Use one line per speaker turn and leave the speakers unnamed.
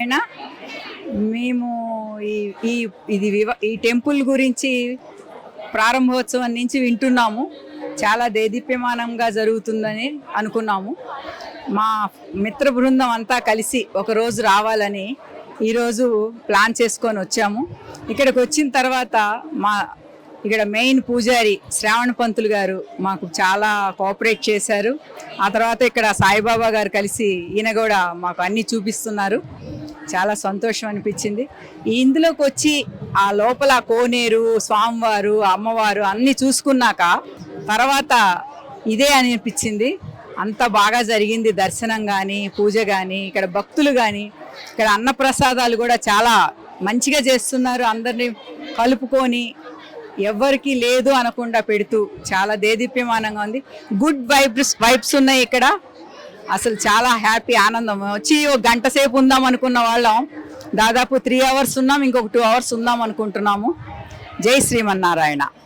అయినా మేము ఈ ఈ ఇది ఈ టెంపుల్ గురించి ప్రారంభోత్సవం నుంచి వింటున్నాము. చాలా దేదీప్యమానంగా జరుగుతుందని అనుకున్నాము. మా మిత్ర బృందం అంతా కలిసి ఒకరోజు రావాలని ఈరోజు ప్లాన్ చేసుకొని వచ్చాము. ఇక్కడికి వచ్చిన తర్వాత ఇక్కడ మెయిన్ పూజారి శ్రావణ పంతులు గారు మాకు చాలా కోఆపరేట్ చేశారు. ఆ తర్వాత ఇక్కడ సాయిబాబా గారు కలిసి ఈయన కూడా మాకు అన్నీ చూపిస్తున్నారు. చాలా సంతోషం అనిపించింది. ఇందులోకి వచ్చి ఆ లోపల కోనేరు, స్వామివారు, అమ్మవారు అన్నీ చూసుకున్నాక తర్వాత ఇదే అనిపించింది. అంత బాగా జరిగింది దర్శనం కానీ, పూజ కానీ, ఇక్కడ భక్తులు కానీ, ఇక్కడ అన్నప్రసాదాలు కూడా చాలా మంచిగా చేస్తున్నారు. అందరినీ కలుపుకొని ఎవ్వరికి లేదు అనకుండా పెడుతూ చాలా దేదీప్యమానంగా ఉంది. గుడ్ వైబ్స్ ఉన్నాయి ఇక్కడ. అసలు చాలా హ్యాపీ, ఆనందం. వచ్చి ఒక గంట సేపు ఉందాం అనుకున్న వాళ్ళం దాదాపు 3 hours ఉన్నాం. ఇంకొక 2 hours ఉందాం అనుకుంటున్నాము. జై శ్రీమన్నారాయణ.